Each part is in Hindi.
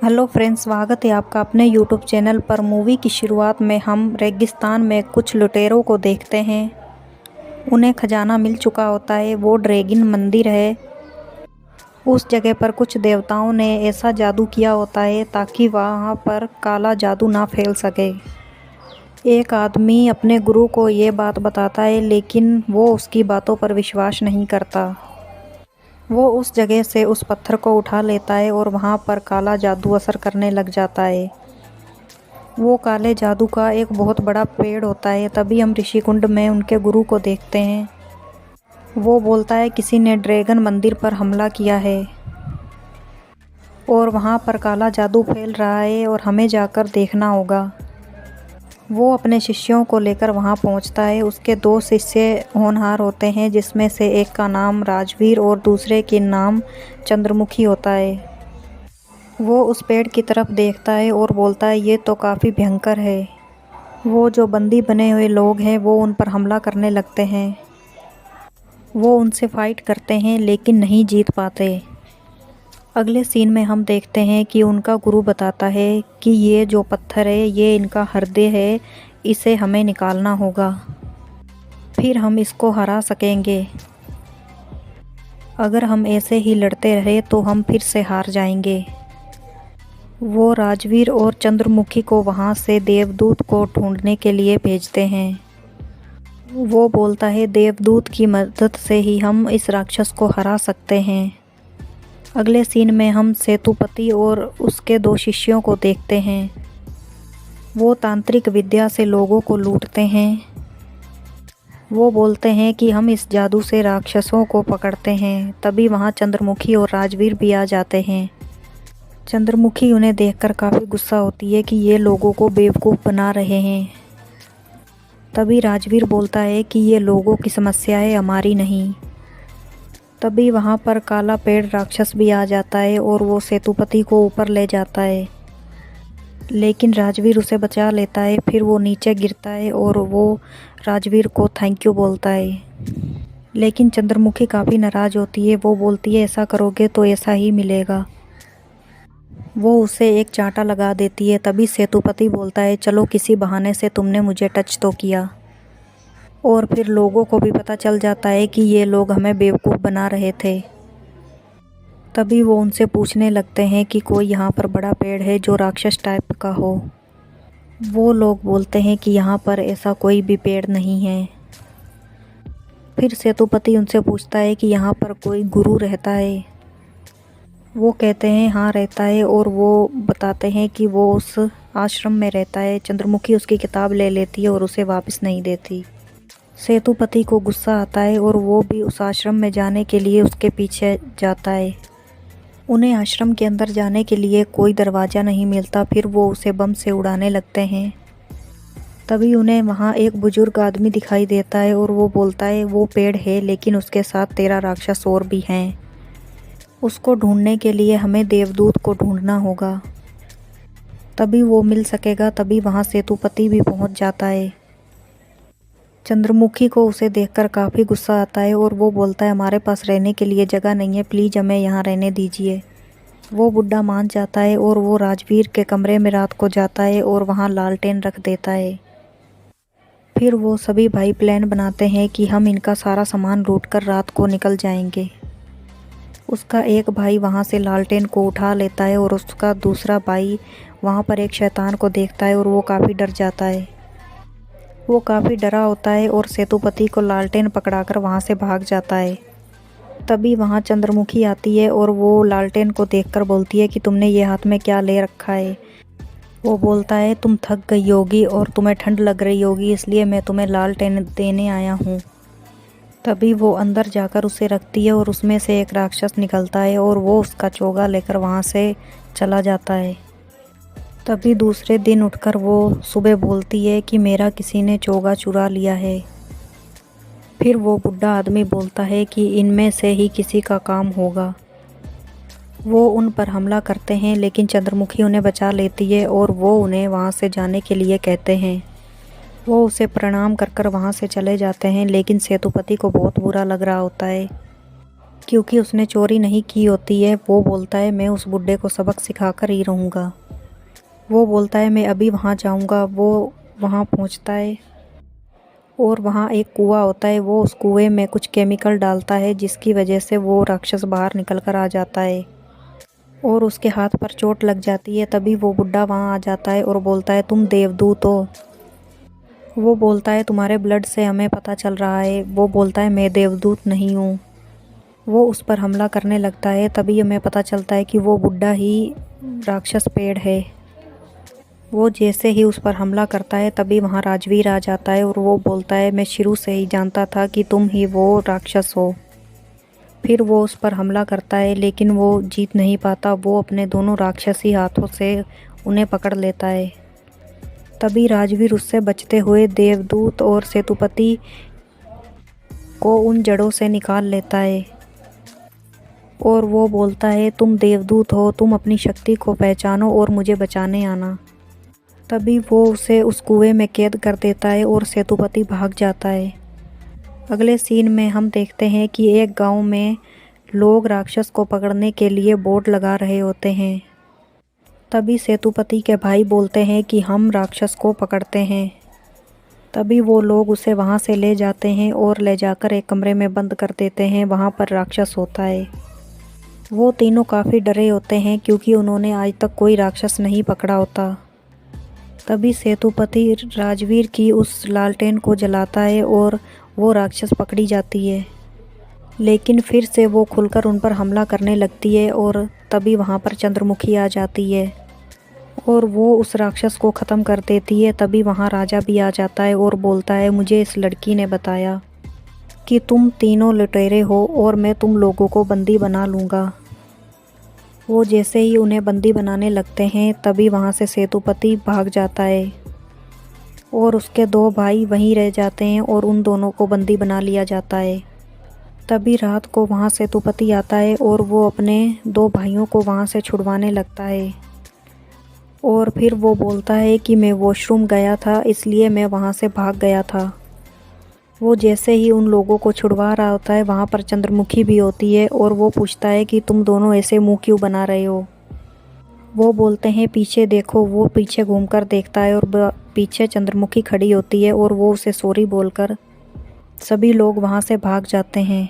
हेलो फ्रेंड्स, स्वागत है आपका अपने यूट्यूब चैनल पर। मूवी की शुरुआत में हम रेगिस्तान में कुछ लुटेरों को देखते हैं। उन्हें खजाना मिल चुका होता है। वो ड्रैगन मंदिर है। उस जगह पर कुछ देवताओं ने ऐसा जादू किया होता है ताकि वहाँ पर काला जादू ना फैल सके। एक आदमी अपने गुरु को ये बात बताता है, लेकिन वो उसकी बातों पर विश्वास नहीं करता। वो उस जगह से उस पत्थर को उठा लेता है और वहाँ पर काला जादू असर करने लग जाता है। वो काले जादू का एक बहुत बड़ा पेड़ होता है। तभी हम ऋषिकुंड में उनके गुरु को देखते हैं। वो बोलता है किसी ने ड्रैगन मंदिर पर हमला किया है और वहाँ पर काला जादू फैल रहा है और हमें जाकर देखना होगा। वो अपने शिष्यों को लेकर वहाँ पहुँचता है। उसके दो शिष्य होनहार होते हैं, जिसमें से एक का नाम राजवीर और दूसरे के नाम चंद्रमुखी होता है। वो उस पेड़ की तरफ देखता है और बोलता है ये तो काफ़ी भयंकर है। वो जो बंदी बने हुए लोग हैं वो उन पर हमला करने लगते हैं। वो उनसे फाइट करते हैं लेकिन नहीं जीत पाते। अगले सीन में हम देखते हैं कि उनका गुरु बताता है कि ये जो पत्थर है ये इनका हृदय है, इसे हमें निकालना होगा, फिर हम इसको हरा सकेंगे। अगर हम ऐसे ही लड़ते रहे तो हम फिर से हार जाएंगे। वो राजवीर और चंद्रमुखी को वहाँ से देवदूत को ढूंढने के लिए भेजते हैं। वो बोलता है देवदूत की मदद से ही हम इस राक्षस को हरा सकते हैं। अगले सीन में हम सेतुपति और उसके दो शिष्यों को देखते हैं। वो तांत्रिक विद्या से लोगों को लूटते हैं। वो बोलते हैं कि हम इस जादू से राक्षसों को पकड़ते हैं। तभी वहाँ चंद्रमुखी और राजवीर भी आ जाते हैं। चंद्रमुखी उन्हें देखकर काफ़ी गुस्सा होती है कि ये लोगों को बेवकूफ़ बना रहे हैं। तभी राजवीर बोलता है कि ये लोगों की समस्या है, हमारी नहीं। तभी वहाँ पर काला पेड़ राक्षस भी आ जाता है और वो सेतुपति को ऊपर ले जाता है, लेकिन राजवीर उसे बचा लेता है। फिर वो नीचे गिरता है और वो राजवीर को थैंक यू बोलता है, लेकिन चंद्रमुखी काफ़ी नाराज़ होती है। वो बोलती है ऐसा करोगे तो ऐसा ही मिलेगा। वो उसे एक चांटा लगा देती है। तभी सेतुपति बोलता है चलो किसी बहाने से तुमने मुझे टच तो किया। और फिर लोगों को भी पता चल जाता है कि ये लोग हमें बेवकूफ़ बना रहे थे। तभी वो उनसे पूछने लगते हैं कि कोई यहाँ पर बड़ा पेड़ है जो राक्षस टाइप का हो। वो लोग बोलते हैं कि यहाँ पर ऐसा कोई भी पेड़ नहीं है। फिर सेतुपति उनसे पूछता है कि यहाँ पर कोई गुरु रहता है। वो कहते हैं हाँ रहता है, और वो बताते हैं कि वो उस आश्रम में रहता है। चंद्रमुखी उसकी किताब ले लेती है और उसे वापस नहीं देती। सेतुपति को गुस्सा आता है और वो भी उस आश्रम में जाने के लिए उसके पीछे जाता है। उन्हें आश्रम के अंदर जाने के लिए कोई दरवाज़ा नहीं मिलता। फिर वो उसे बम से उड़ाने लगते हैं। तभी उन्हें वहाँ एक बुजुर्ग आदमी दिखाई देता है और वो बोलता है वो पेड़ है, लेकिन उसके साथ 13 राक्षस और भी हैं। उसको ढूंढने के लिए हमें देवदूत को ढूंढना होगा, तभी वो मिल सकेगा। तभी वहाँ सेतुपति भी पहुँच जाता है। चंद्रमुखी को उसे देखकर काफ़ी गुस्सा आता है और वो बोलता है हमारे पास रहने के लिए जगह नहीं है, प्लीज़ हमें यहाँ रहने दीजिए। वो बुड्ढा मान जाता है और वो राजवीर के कमरे में रात को जाता है और वहाँ लालटेन रख देता है। फिर वो सभी भाई प्लान बनाते हैं कि हम इनका सारा सामान लूटकर रात को निकल जाएंगे। उसका एक भाई वहाँ से लालटेन को उठा लेता है और उसका दूसरा भाई वहाँ पर एक शैतान को देखता है और वो काफ़ी डर जाता है। वो काफ़ी डरा होता है और सेतुपति को लालटेन पकड़ाकर वहाँ से भाग जाता है। तभी वहाँ चंद्रमुखी आती है और वो लालटेन को देखकर बोलती है कि तुमने ये हाथ में क्या ले रखा है। वो बोलता है तुम थक गई होगी और तुम्हें ठंड लग रही होगी, इसलिए मैं तुम्हें लालटेन देने आया हूँ। तभी वो अंदर जाकर उसे रखती है और उसमें से एक राक्षस निकलता है और वो उसका चोगा लेकर वहाँ से चला जाता है। तभी दूसरे दिन उठकर वो सुबह बोलती है कि मेरा किसी ने चोगा चुरा लिया है। फिर वो बुढ़ा आदमी बोलता है कि इनमें से ही किसी का काम होगा। वो उन पर हमला करते हैं, लेकिन चंद्रमुखी उन्हें बचा लेती है और वो उन्हें वहाँ से जाने के लिए कहते हैं। वो उसे प्रणाम कर कर वहाँ से चले जाते हैं, लेकिन सेतुपति को बहुत बुरा लग रहा होता है। क्योंकि उसने चोरी नहीं की होती है। वो बोलता है मैं उस बुड्ढे को सबक सिखाकर ही रहूँगा। वो बोलता है मैं अभी वहाँ जाऊँगा। वो वहाँ पहुँचता है और वहाँ एक कुआं होता है। वो उस कुएं में कुछ केमिकल डालता है जिसकी वजह से वो राक्षस बाहर निकल कर आ जाता है और उसके हाथ पर चोट लग जाती है। तभी वो बुड्ढा वहाँ आ जाता है और बोलता है तुम देवदूत हो। वो बोलता है तुम्हारे ब्लड से हमें पता चल रहा है। वो बोलता है मैं देवदूत नहीं हूँ। वो उस पर हमला करने लगता है। तभी हमें पता चलता है कि वो बुड्ढा ही राक्षस पेड़ है। वो जैसे ही उस पर हमला करता है तभी वहाँ राजवीर आ जाता है और वो बोलता है मैं शुरू से ही जानता था कि तुम ही वो राक्षस हो। फिर वो उस पर हमला करता है लेकिन वो जीत नहीं पाता। वो अपने दोनों राक्षसी हाथों से उन्हें पकड़ लेता है। तभी राजवीर उससे बचते हुए देवदूत और सेतुपति को उन जड़ों से निकाल लेता है और वो बोलता है तुम देवदूत हो, तुम अपनी शक्ति को पहचानो और मुझे बचाने आना। तभी वो उसे उस कुएं में कैद कर देता है और सेतुपति भाग जाता है। अगले सीन में हम देखते हैं कि एक गांव में लोग राक्षस को पकड़ने के लिए बोर्ड लगा रहे होते हैं। तभी सेतुपति के भाई बोलते हैं कि हम राक्षस को पकड़ते हैं। तभी वो लोग उसे वहां से ले जाते हैं और ले जाकर एक कमरे में बंद कर देते हैं। वहां पर राक्षस होता है। वो तीनों काफ़ी डरे होते हैं क्योंकि उन्होंने आज तक कोई राक्षस नहीं पकड़ा होता। तभी सेतुपति राजवीर की उस लालटेन को जलाता है और वो राक्षस पकड़ी जाती है। लेकिन फिर से वो खुलकर उन पर हमला करने लगती है और तभी वहाँ पर चंद्रमुखी आ जाती है और वो उस राक्षस को ख़त्म कर देती है। तभी वहाँ राजा भी आ जाता है और बोलता है मुझे इस लड़की ने बताया कि तुम तीनों लुटेरे हो और मैं तुम लोगों को बंदी बना लूँगा। वो जैसे ही उन्हें बंदी बनाने लगते हैं तभी वहाँ से सेतुपति भाग जाता है और उसके दो भाई वहीं रह जाते हैं और उन दोनों को बंदी बना लिया जाता है। तभी रात को वहाँ सेतुपति आता है और वो अपने दो भाइयों को वहाँ से छुड़वाने लगता है और फिर वो बोलता है कि मैं वॉशरूम गया था इसलिए मैं वहाँ से भाग गया था। वो जैसे ही उन लोगों को छुड़वा रहा होता है वहाँ पर चंद्रमुखी भी होती है और वो पूछता है कि तुम दोनों ऐसे मुंह क्यों बना रहे हो। वो बोलते हैं पीछे देखो। वो पीछे घूमकर देखता है और पीछे चंद्रमुखी खड़ी होती है और वो उसे सॉरी बोलकर सभी लोग वहाँ से भाग जाते हैं।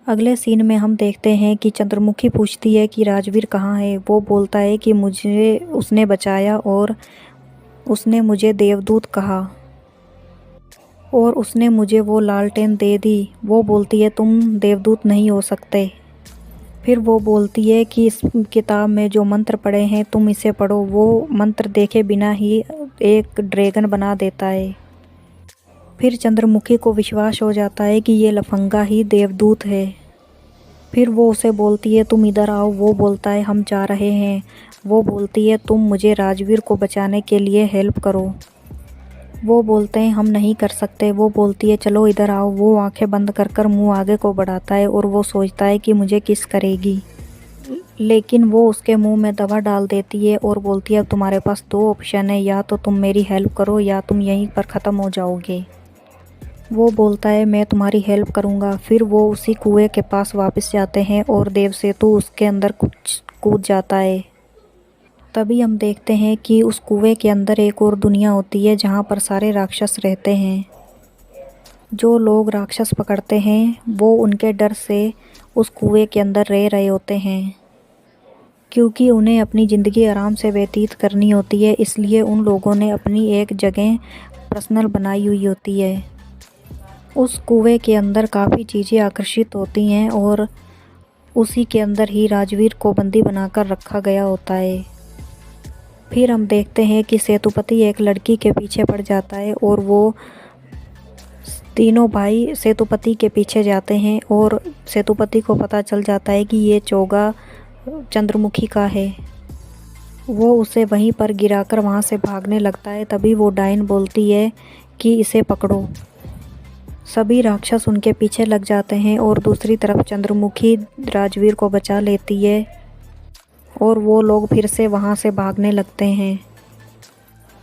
अगले सीन में हम देखते हैं कि चंद्रमुखी पूछती है कि राजवीर कहाँ है। वो बोलता है कि मुझे उसने बचाया और उसने मुझे देवदूत कहा और उसने मुझे वो लालटेन दे दी। वो बोलती है तुम देवदूत नहीं हो सकते। फिर वो बोलती है कि इस किताब में जो मंत्र पढ़े हैं तुम इसे पढ़ो। वो मंत्र देखे बिना ही एक ड्रैगन बना देता है। फिर चंद्रमुखी को विश्वास हो जाता है कि ये लफंगा ही देवदूत है। फिर वो उसे बोलती है तुम इधर आओ। वो बोलता है हम जा रहे हैं। वो बोलती है तुम मुझे राजवीर को बचाने के लिए हेल्प करो। वो बोलते हैं हम नहीं कर सकते। वो बोलती है चलो इधर आओ। वो आंखें बंद कर कर मुँह आगे को बढ़ाता है और वो सोचता है कि मुझे किस करेगी, लेकिन वो उसके मुंह में दवा डाल देती है और बोलती है अब तुम्हारे पास दो ऑप्शन है, या तो तुम मेरी हेल्प करो या तुम यहीं पर ख़त्म हो जाओगे। वो बोलता है मैं तुम्हारी हेल्प करूँगा। फिर वो उसी कुएं के पास वापस जाते हैं और देवसेतु उसके अंदर कुछ कूद जाता है। तभी हम देखते हैं कि उस कुएं के अंदर एक और दुनिया होती है जहाँ पर सारे राक्षस रहते हैं। जो लोग राक्षस पकड़ते हैं वो उनके डर से उस कुएं के अंदर रह रहे होते हैं, क्योंकि उन्हें अपनी ज़िंदगी आराम से व्यतीत करनी होती है। इसलिए उन लोगों ने अपनी एक जगह पर्सनल बनाई हुई होती है। उस कुएं के अंदर काफ़ी चीज़ें आकर्षित होती हैं और उसी के अंदर ही राजवीर को बंदी बनाकर रखा गया होता है। फिर हम देखते हैं कि सेतुपति एक लड़की के पीछे पड़ जाता है और वो तीनों भाई सेतुपति के पीछे जाते हैं और सेतुपति को पता चल जाता है कि ये चोगा चंद्रमुखी का है। वो उसे वहीं पर गिराकर वहाँ से भागने लगता है। तभी वो डायन बोलती है कि इसे पकड़ो। सभी राक्षस उनके पीछे लग जाते हैं और दूसरी तरफ चंद्रमुखी राजवीर को बचा लेती है और वो लोग फिर से वहाँ से भागने लगते हैं।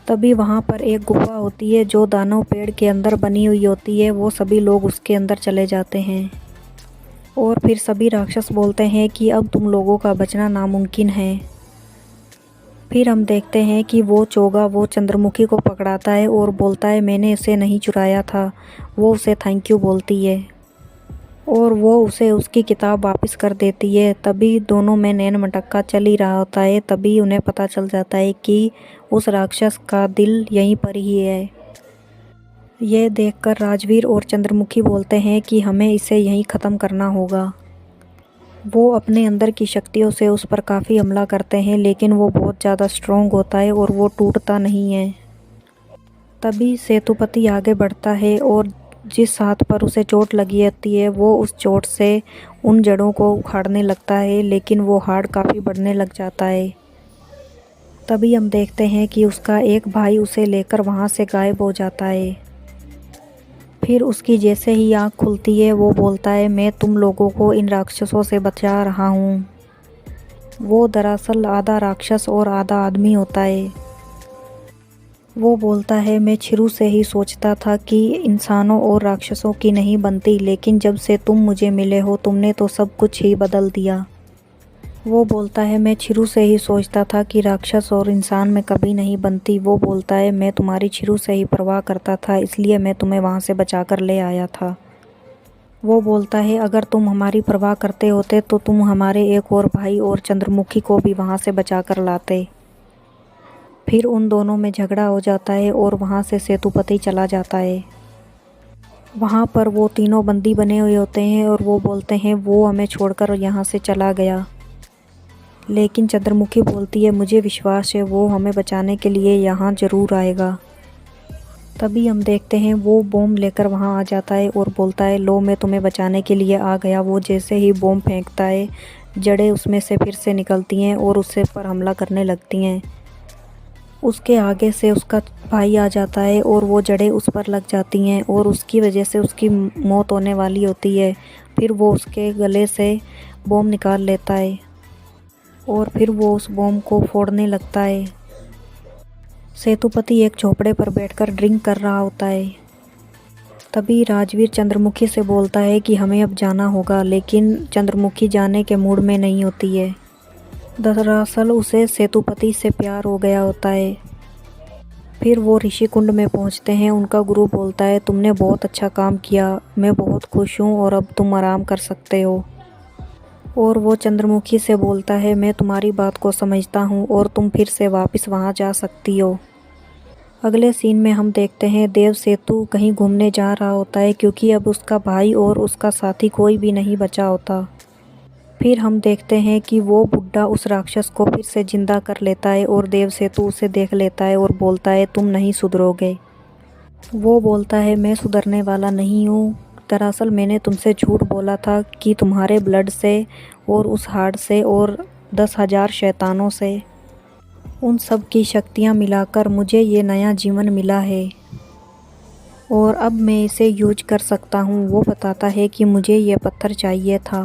तभी वहाँ पर एक गुफा होती है जो दानव पेड़ के अंदर बनी हुई होती है। वो सभी लोग उसके अंदर चले जाते हैं और फिर सभी राक्षस बोलते हैं कि अब तुम लोगों का बचना नामुमकिन है। फिर हम देखते हैं कि वो चोगा वो चंद्रमुखी को पकड़ाता है और बोलता है मैंने इसे नहीं चुराया था। वो उसे थैंक यू बोलती है और वो उसे उसकी किताब वापस कर देती है। तभी दोनों में नैन मटक्का चल ही रहा होता है। तभी उन्हें पता चल जाता है कि उस राक्षस का दिल यहीं पर ही है। यह देखकर राजवीर और चंद्रमुखी बोलते हैं कि हमें इसे यहीं ख़त्म करना होगा। वो अपने अंदर की शक्तियों से उस पर काफ़ी हमला करते हैं, लेकिन वो बहुत ज़्यादा स्ट्रॉन्ग होता है और वो टूटता नहीं है। तभी सेतुपति आगे बढ़ता है और जिस हाथ पर उसे चोट लगी होती है वो उस चोट से उन जड़ों को उखाड़ने लगता है, लेकिन वो हाड़ काफ़ी बढ़ने लग जाता है। तभी हम देखते हैं कि उसका एक भाई उसे लेकर वहाँ से गायब हो जाता है। फिर उसकी जैसे ही आँख खुलती है वो बोलता है मैं तुम लोगों को इन राक्षसों से बचा रहा हूँ। वो दरअसल आधा राक्षस और आधा आदमी होता है। वो बोलता है मैं शुरू से ही सोचता था कि इंसानों और राक्षसों की नहीं बनती, लेकिन जब से तुम मुझे मिले हो तुमने तो सब कुछ ही बदल दिया। वो बोलता है मैं शुरू से ही सोचता था कि राक्षस और इंसान में कभी नहीं बनती। वो बोलता है मैं तुम्हारी शुरू से ही परवाह करता था, इसलिए मैं तुम्हें वहाँ से बचा कर ले आया था। वो बोलता है अगर तुम हमारी परवाह करते होते तो तुम हमारे एक और भाई और चंद्रमुखी को भी वहाँ से बचा कर लाते। फिर उन दोनों में झगड़ा हो जाता है और वहाँ से सेतुपति चला जाता है। वहाँ पर वो तीनों बंदी बने हुए होते हैं और वो बोलते हैं वो हमें छोड़कर यहाँ से चला गया। लेकिन चंद्रमुखी बोलती है मुझे विश्वास है वो हमें बचाने के लिए यहाँ ज़रूर आएगा। तभी हम देखते हैं वो बॉम्ब लेकर वहाँ आ जाता है और बोलता है लो मैं तुम्हें बचाने के लिए आ गया। वो जैसे ही बॉम्ब फेंकता है जड़ें उसमें से फिर से निकलती हैं और उससे पर हमला करने लगती हैं। उसके आगे से उसका भाई आ जाता है और वो जड़ें उस पर लग जाती हैं और उसकी वजह से उसकी मौत होने वाली होती है। फिर वो उसके गले से बॉम्ब निकाल लेता है और फिर वो उस बॉम्ब को फोड़ने लगता है। सेतुपति एक झोपड़े पर बैठकर ड्रिंक कर रहा होता है। तभी राजवीर चंद्रमुखी से बोलता है कि हमें अब जाना होगा, लेकिन चंद्रमुखी जाने के मूड में नहीं होती है। दरअसल उसे सेतुपति से प्यार हो गया होता है। फिर वो ऋषि कुंड में पहुंचते हैं। उनका गुरु बोलता है तुमने बहुत अच्छा काम किया, मैं बहुत खुश हूँ और अब तुम आराम कर सकते हो। और वो चंद्रमुखी से बोलता है मैं तुम्हारी बात को समझता हूँ और तुम फिर से वापस वहाँ जा सकती हो। अगले सीन में हम देखते हैं देव सेतु कहीं घूमने जा रहा होता है, क्योंकि अब उसका भाई और उसका साथी कोई भी नहीं बचा होता। फिर हम देखते हैं कि वो बुड्ढा उस राक्षस को फिर से जिंदा कर लेता है और देव सेतु उसे देख लेता है और बोलता है तुम नहीं सुधरोगे। वो बोलता है मैं सुधरने वाला नहीं हूँ। दरअसल मैंने तुमसे झूठ बोला था कि तुम्हारे ब्लड से और उस हार्ट से और 10,000 शैतानों से उन सब की शक्तियाँ मिलाकर मुझे ये नया जीवन मिला है और अब मैं इसे यूज कर सकता हूँ। वो बताता है कि मुझे ये पत्थर चाहिए था।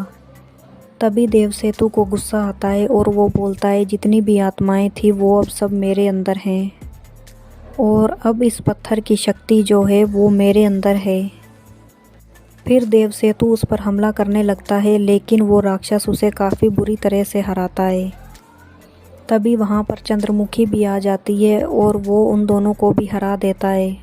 तभी देव सेतु को गुस्सा आता है और वो बोलता है जितनी भी आत्माएं थी वो अब सब मेरे अंदर हैं और अब इस पत्थर की शक्ति जो है वो मेरे अंदर है। फिर देव सेतु उस पर हमला करने लगता है, लेकिन वो राक्षस उसे काफ़ी बुरी तरह से हराता है। तभी वहाँ पर चंद्रमुखी भी आ जाती है और वो उन दोनों को भी हरा देता है।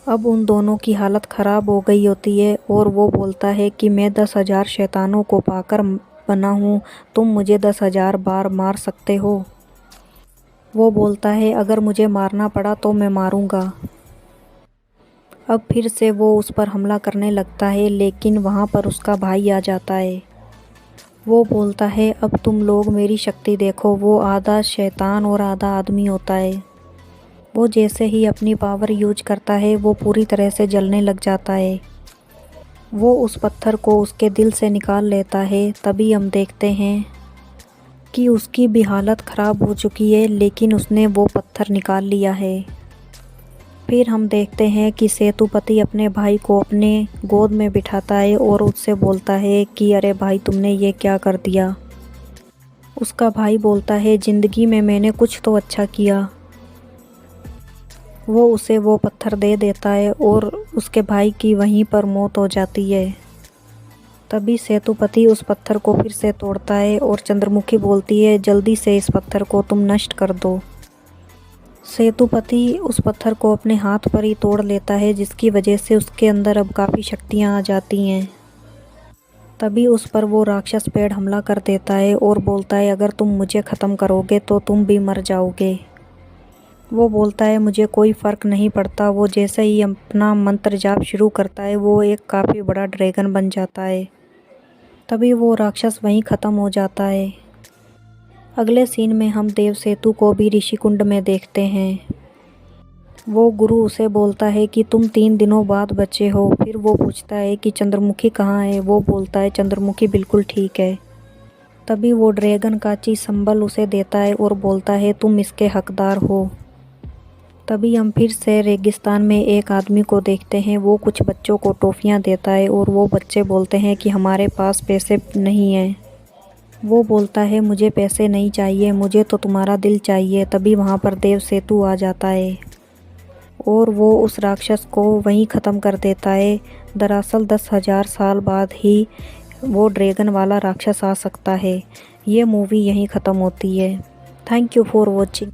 अब उन दोनों की हालत ख़राब हो गई होती है और वो बोलता है कि मैं 10,000 शैतानों को पाकर बना हूँ, तुम मुझे 10,000 बार मार सकते हो। वो बोलता है अगर मुझे मारना पड़ा तो मैं मारूँगा। अब फिर से वो उस पर हमला करने लगता है, लेकिन वहाँ पर उसका भाई आ जाता है। वो बोलता है अब तुम लोग मेरी शक्ति देखो। वो आधा शैतान और आधा आदमी होता है। वो जैसे ही अपनी पावर यूज करता है वो पूरी तरह से जलने लग जाता है। वो उस पत्थर को उसके दिल से निकाल लेता है। तभी हम देखते हैं कि उसकी भी हालत ख़राब हो चुकी है, लेकिन उसने वो पत्थर निकाल लिया है। फिर हम देखते हैं कि सेतुपति अपने भाई को अपने गोद में बिठाता है और उससे बोलता है कि अरे भाई तुमने ये क्या कर दिया। उसका भाई बोलता है ज़िंदगी में मैंने कुछ तो अच्छा किया। वो उसे वो पत्थर दे देता है और उसके भाई की वहीं पर मौत हो जाती है। तभी सेतुपति उस पत्थर को फिर से तोड़ता है और चंद्रमुखी बोलती है, जल्दी से इस पत्थर को तुम नष्ट कर दो। सेतुपति उस पत्थर को अपने हाथ पर ही तोड़ लेता है, जिसकी वजह से उसके अंदर अब काफ़ी शक्तियाँ आ जाती हैं। तभी उस पर वो राक्षस पेड़ हमला कर देता है और बोलता है, अगर तुम मुझे ख़त्म करोगे तो तुम भी मर जाओगे। वो बोलता है, मुझे कोई फ़र्क नहीं पड़ता। वो जैसे ही अपना मंत्र जाप शुरू करता है, वो एक काफ़ी बड़ा ड्रैगन बन जाता है। तभी वो राक्षस वहीं ख़त्म हो जाता है। अगले सीन में हम देवसेतु को भी ऋषिकुंड में देखते हैं। वो गुरु उसे बोलता है कि तुम 3 दिनों बाद बचे हो। फिर वो पूछता है कि चंद्रमुखी कहाँ है। वो बोलता है, चंद्रमुखी बिल्कुल ठीक है। तभी वो ड्रैगन का संबल उसे देता है और बोलता है, तुम इसके हकदार हो। तभी हम फिर से रेगिस्तान में एक आदमी को देखते हैं। वो कुछ बच्चों को टॉफ़ियाँ देता है और वो बच्चे बोलते हैं कि हमारे पास पैसे नहीं हैं। वो बोलता है, मुझे पैसे नहीं चाहिए, मुझे तो तुम्हारा दिल चाहिए। तभी वहाँ पर देवसेतु आ जाता है और वो उस राक्षस को वहीं ख़त्म कर देता है। दरअसल 10,000 साल बाद ही वो ड्रैगन वाला राक्षस आ सकता है। ये मूवी यहीं ख़त्म होती है। Thank you for watching.